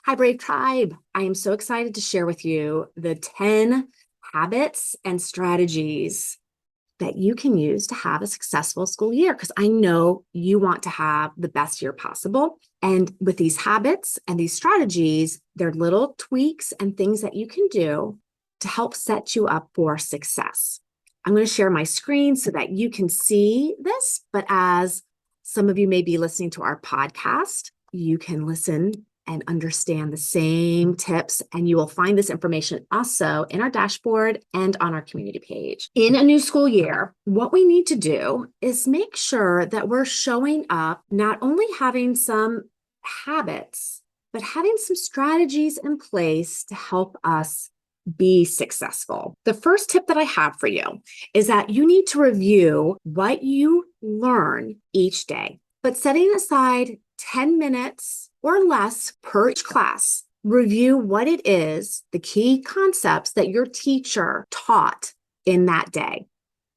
Hi, Brave Tribe. I am so excited to share with you the 10 habits and strategies that you can use to have a successful school year because I know you want to have the best year possible. And with these habits and these strategies, they're little tweaks and things that you can do to help set you up for success. I'm going to share my screen so that you can see this, but as some of you may be listening to our podcast, you can listen and understand the same tips. And you will find this information also in our dashboard and on our community page. In a new school year, what we need to do is make sure that we're showing up, not only having some habits, but having some strategies in place to help us be successful. The first tip that I have for you is that you need to review what you learn each day, but setting aside 10 minutes or less per each class. Review what it is, the key concepts that your teacher taught in that day.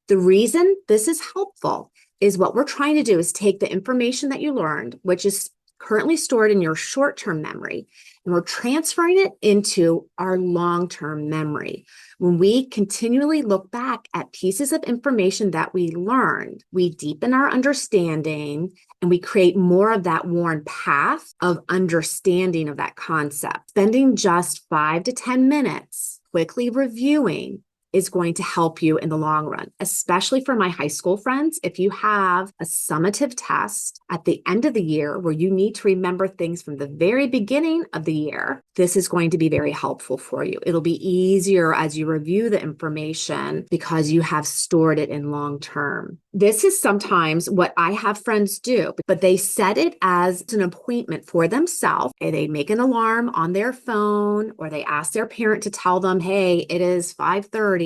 The reason this is helpful is what we're trying to do is take the information that you learned, which is currently stored in your short-term memory, and we're transferring it into our long-term memory. When we continually look back at pieces of information that we learned, we deepen our understanding and we create more of that worn path of understanding of that concept. Spending just 5 to 10 minutes quickly reviewing is going to help you in the long run, especially for my high school friends. If you have a summative test at the end of the year where you need to remember things from the very beginning of the year, this is going to be very helpful for you. It'll be easier as you review the information because you have stored it in long term. This is sometimes what I have friends do, but they set it as an appointment for themselves. They make an alarm on their phone or they ask their parent to tell them, hey, it is 5:30.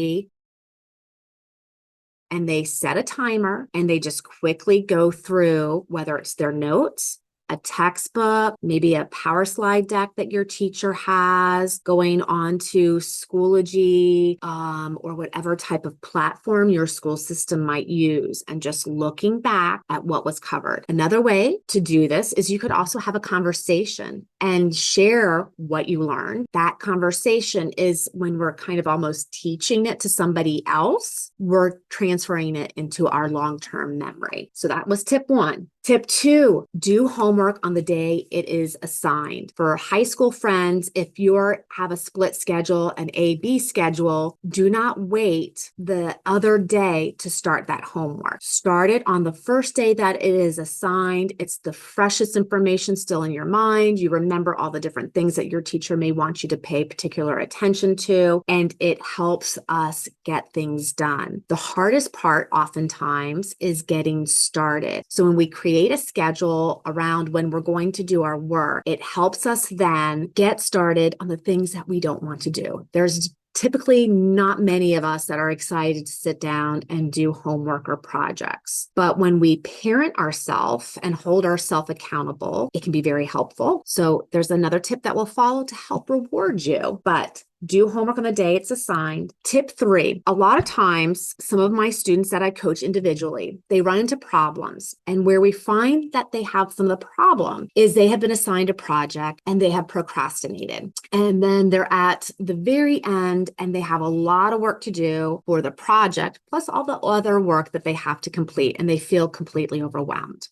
And they set a timer and they just quickly go through whether it's their notes, a textbook, maybe a power slide deck that your teacher has, going on to Schoology, or whatever type of platform your school system might use, and just looking back at what was covered. Another way to do this is you could also have a conversation and share what you learned. That conversation is when we're kind of almost teaching it to somebody else, we're transferring it into our long-term memory. So that was tip 1. Tip 2, do homework on the day it is assigned. For high school friends, if you have a split schedule, an A-B schedule, do not wait the other day to start that homework. Start it on the first day that it is assigned. It's the freshest information still in your mind. You remember all the different things that your teacher may want you to pay particular attention to, and it helps us get things done. The hardest part oftentimes is getting started. So when we create a schedule around when we're going to do our work, it helps us then get started on the things that we don't want to do. There's typically not many of us that are excited to sit down and do homework or projects. But when we parent ourselves and hold ourselves accountable, it can be very helpful. So there's another tip that will follow to help reward you, but do homework on the day it's assigned. Tip 3, a lot of times, some of my students that I coach individually, they run into problems. And where we find that they have some of the problem is they have been assigned a project and they have procrastinated. And then they're at the very end and they have a lot of work to do for the project, plus all the other work that they have to complete, and they feel completely overwhelmed.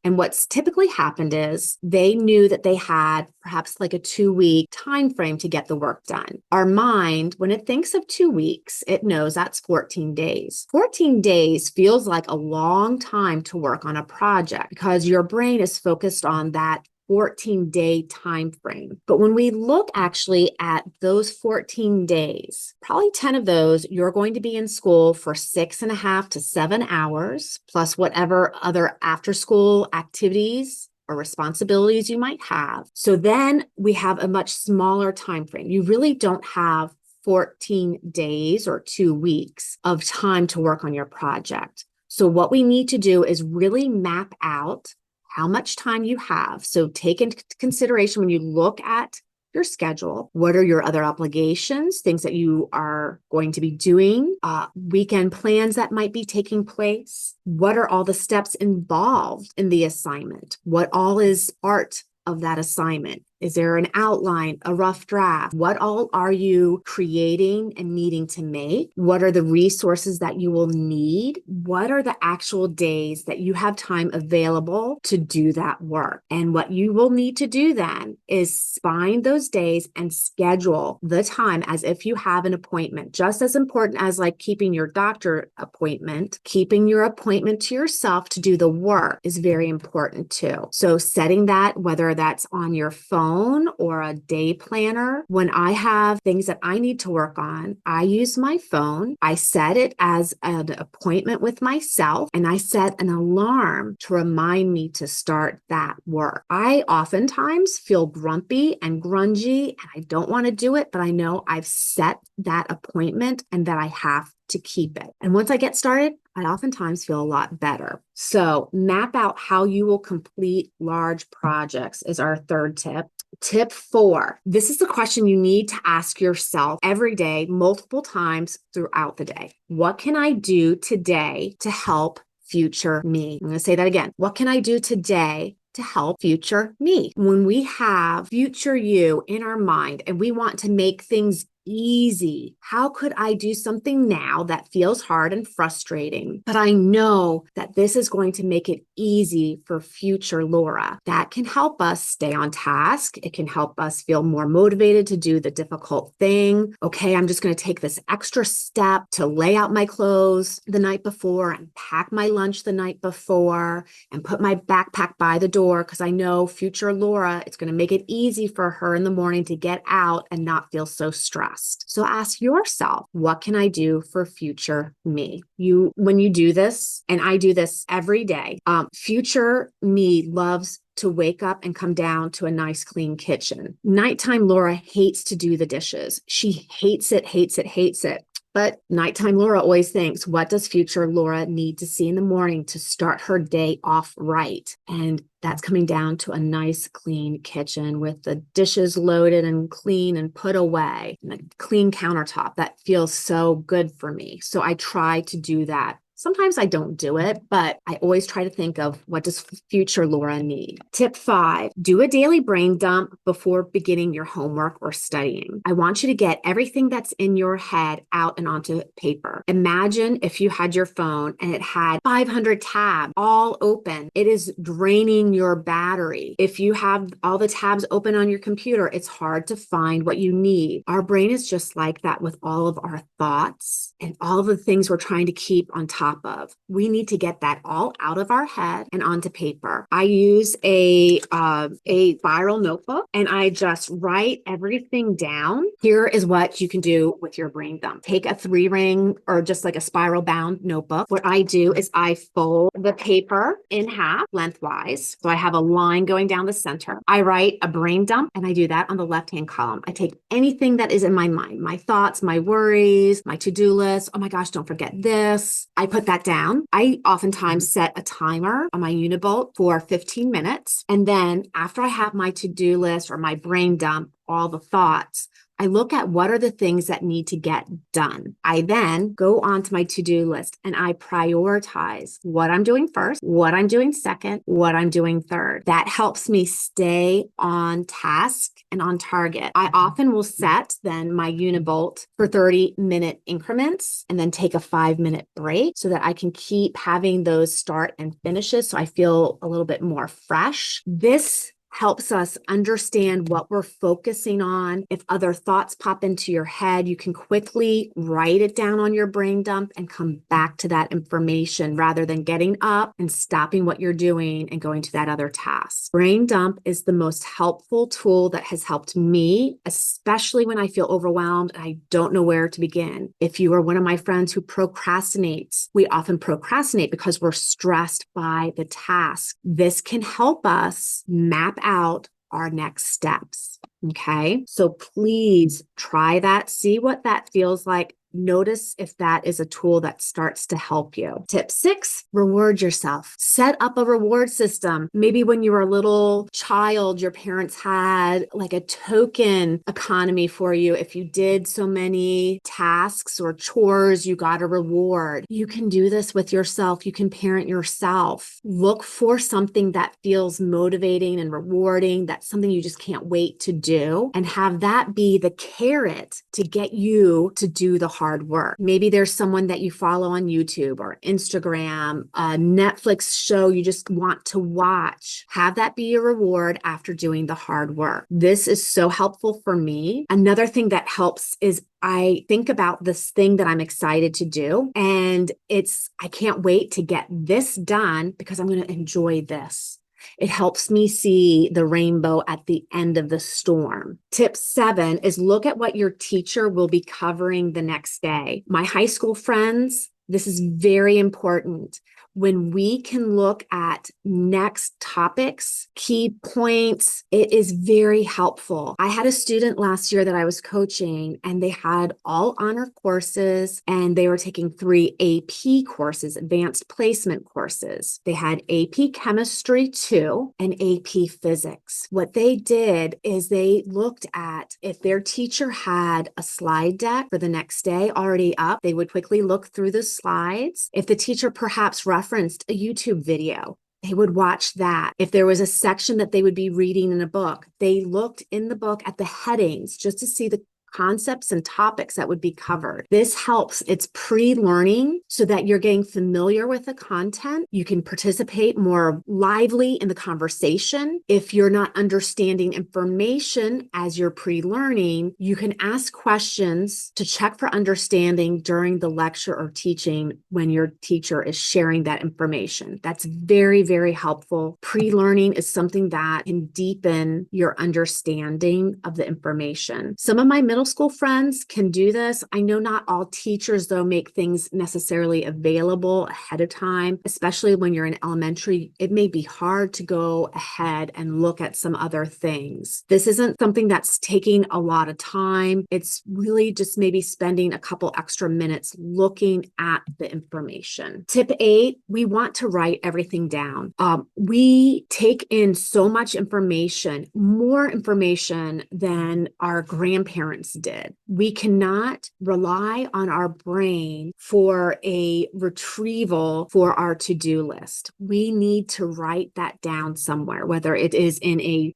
And what's typically happened is they knew that they had perhaps like a 2-week time frame to get the work done. Our mind, when it thinks of 2 weeks, it knows that's 14 days. 14 days feels like a long time to work on a project because your brain is focused on that 14-day time frame. But when we look actually at those 14 days, probably 10 of those, you're going to be in school for 6.5 to 7 hours, plus whatever other after school activities or responsibilities you might have. So then we have a much smaller time frame. You really don't have 14 days or 2 weeks of time to work on your project. So what we need to do is really map out how much time you have. So take into consideration when you look at your schedule, what are your other obligations, things that you are going to be doing, weekend plans that might be taking place, what are all the steps involved in the assignment, what all is part of that assignment. Is there an outline, a rough draft? What all are you creating and needing to make? What are the resources that you will need? What are the actual days that you have time available to do that work? And what you will need to do then is find those days and schedule the time as if you have an appointment. Just as important as like keeping your doctor appointment, keeping your appointment to yourself to do the work is very important too. So setting that, whether that's on your phone or a day planner, when I have things that I need to work on, I use my phone. I set it as an appointment with myself, and I set an alarm to remind me to start that work. I oftentimes feel grumpy and grungy and I don't want to do it, but I know I've set that appointment and that I have to keep it. And once I get started, I oftentimes feel a lot better. So map out how you will complete large projects is our third tip. Tip 4, this is the question you need to ask yourself every day, multiple times throughout the day. What can I do today to help future me? I'm going to say that again. What can I do today to help future me? When we have future you in our mind and we want to make things easy, how could I do something now that feels hard and frustrating, but I know that this is going to make it easy for future Laura? That can help us stay on task. It can help us feel more motivated to do the difficult thing. Okay, I'm just going to take this extra step to lay out my clothes the night before and pack my lunch the night before and put my backpack by the door because I know future Laura, it's going to make it easy for her in the morning to get out and not feel so stressed. So ask yourself, what can I do for future me? When you do this, and I do this every day, future me loves to wake up and come down to a nice clean kitchen. Nighttime Laura hates to do the dishes. She hates it, hates it, hates it. But nighttime Laura always thinks, what does future Laura need to see in the morning to start her day off right? And that's coming down to a nice clean kitchen with the dishes loaded and clean and put away, and a clean countertop. That feels so good for me. So I try to do that. Sometimes I don't do it, but I always try to think of, what does future Laura need? Tip 5, do a daily brain dump before beginning your homework or studying. I want you to get everything that's in your head out and onto paper. Imagine if you had your phone and it had 500 tabs all open. It is draining your battery. If you have all the tabs open on your computer, it's hard to find what you need. Our brain is just like that with all of our thoughts and all of the things we're trying to keep on top of. We need to get that all out of our head and onto paper. I use a spiral notebook and I just write everything down. Here is what you can do with your brain dump. Take a 3-ring or just like a spiral bound notebook. What I do is I fold the paper in half lengthwise. So I have a line going down the center. I write a brain dump and I do that on the left-hand column. I take anything that is in my mind, my thoughts, my worries, my to-do list. Oh my gosh, don't forget this. I put that down. I oftentimes set a timer on my Unibolt for 15 minutes. And then after I have my to-do list or my brain dump, all the thoughts, I look at what are the things that need to get done. I then go on to my to-do list and I prioritize what I'm doing first, what I'm doing second, what I'm doing third. That helps me stay on task and on target. I often will set then my Unibolt for 30-minute increments and then take a 5-minute break so that I can keep having those start and finishes so I feel a little bit more fresh. This helps us understand what we're focusing on. If other thoughts pop into your head, you can quickly write it down on your brain dump and come back to that information rather than getting up and stopping what you're doing and going to that other task. Brain dump is the most helpful tool that has helped me, especially when I feel overwhelmed and I don't know where to begin. If you are one of my friends who procrastinates, we often procrastinate because we're stressed by the task. This can help us map out our next steps. Okay. So please try that. See what that feels like. notice if that is a tool that starts to help you. Tip 6, reward yourself. Set up a reward system. Maybe when you were a little child, your parents had like a token economy for you. If you did so many tasks or chores, you got a reward. You can do this with yourself. You can parent yourself. Look for something that feels motivating and rewarding. That's something you just can't wait to do, and have that be the carrot to get you to do the hard work. Maybe there's someone that you follow on YouTube or Instagram, a Netflix show you just want to watch. Have that be a reward after doing the hard work. This is so helpful for me. Another thing that helps is I think about this thing that I'm excited to do, and I can't wait to get this done because I'm going to enjoy this. It helps me see the rainbow at the end of the storm. Tip 7 is look at what your teacher will be covering the next day. My high school friends, this is very important. When we can look at next topics, key points, it is very helpful. I had a student last year that I was coaching, and they had all honor courses, and they were taking 3 AP courses, advanced placement courses. They had AP chemistry 2 and AP physics. What they did is they looked at if their teacher had a slide deck for the next day already up, they would quickly look through the slides. If the teacher perhaps referenced a YouTube video, they would watch that. If there was a section that they would be reading in a book, they looked in the book at the headings just to see the concepts and topics that would be covered. This helps. It's pre-learning so that you're getting familiar with the content. You can participate more lively in the conversation. If you're not understanding information as you're pre-learning, you can ask questions to check for understanding during the lecture or teaching when your teacher is sharing that information. That's very, very helpful. Pre-learning is something that can deepen your understanding of the information. Some of my middle school friends can do this. I know not all teachers, though, make things necessarily available ahead of time, especially when you're in elementary. It may be hard to go ahead and look at some other things. This isn't something that's taking a lot of time. It's really just maybe spending a couple extra minutes looking at the information. Tip 8, we want to write everything down. We take in so much information, more information than our grandparents did. We cannot rely on our brain for a retrieval for our to-do list. We need to write that down somewhere, whether it is in a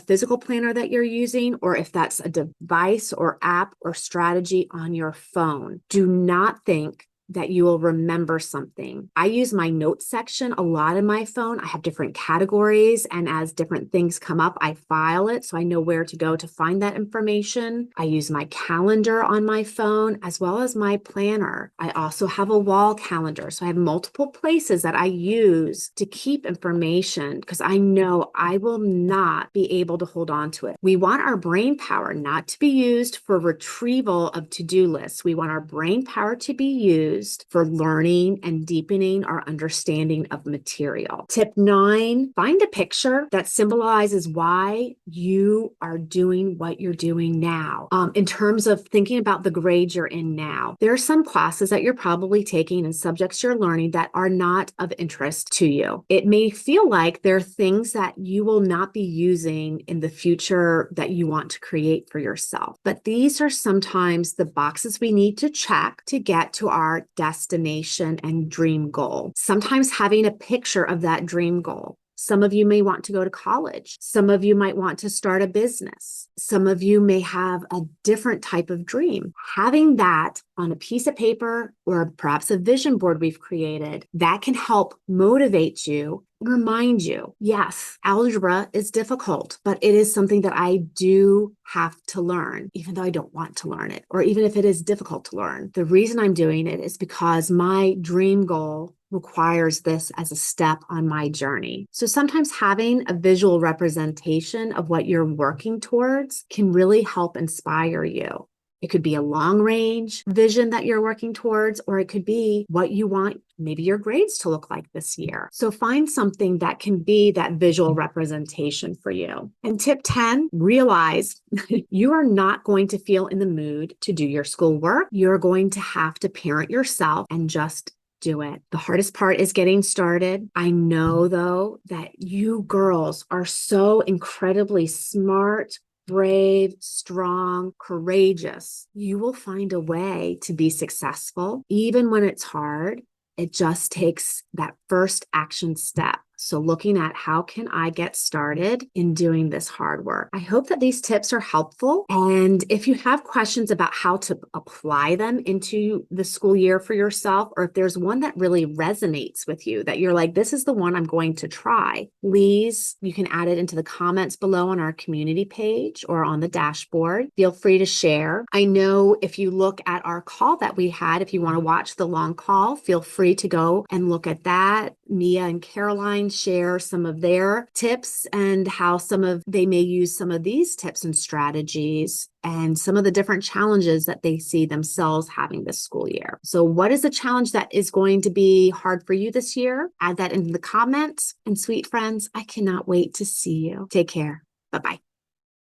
physical planner that you're using, or if that's a device or app or strategy on your phone. Do not think that you will remember something. I use my notes section a lot in my phone. I have different categories, and as different things come up, I file it so I know where to go to find that information. I use my calendar on my phone as well as my planner. I also have a wall calendar, so I have multiple places that I use to keep information because I know I will not be able to hold on to it. We want our brain power not to be used for retrieval of to-do lists. We want our brain power to be used for learning and deepening our understanding of material. Tip 9, find a picture that symbolizes why you are doing what you're doing now. In terms of thinking about the grade you're in now, there are some classes that you're probably taking and subjects you're learning that are not of interest to you. It may feel like there are things that you will not be using in the future that you want to create for yourself. But these are sometimes the boxes we need to check to get to our destination and dream goal. Sometimes having a picture of that dream goal. Some of you may want to go to college. Some of you might want to start a business. Some of you may have a different type of dream. Having that on a piece of paper or perhaps a vision board we've created, that can help motivate you, remind you, yes, algebra is difficult, but it is something that I do have to learn, even though I don't want to learn it, or even if it is difficult to learn. The reason I'm doing it is because my dream goal requires this as a step on my journey. So sometimes having a visual representation of what you're working towards can really help inspire you. It could be a long range vision that you're working towards, or it could be what you want maybe your grades to look like this year. So find something that can be that visual representation for you. And tip 10, realize you are not going to feel in the mood to do your schoolwork. You're going to have to parent yourself and just do it. The hardest part is getting started. I know though that you girls are so incredibly smart, brave, strong, courageous. You will find a way to be successful, even when it's hard. It just takes that first action step. So looking at how can I get started in doing this hard work? I hope that these tips are helpful. And if you have questions about how to apply them into the school year for yourself, or if there's one that really resonates with you, that you're like, this is the one I'm going to try, please, you can add it into the comments below on our community page or on the dashboard. Feel free to share. I know if you look at our call that we had, if you want to watch the long call, feel free to go and look at that. Mia and Caroline share some of their tips and how they may use some of these tips and strategies and some of the different challenges that they see themselves having this school year. So what is a challenge that is going to be hard for you this year? Add that into the comments. And sweet friends, I cannot wait to see you. Take care. Bye-bye.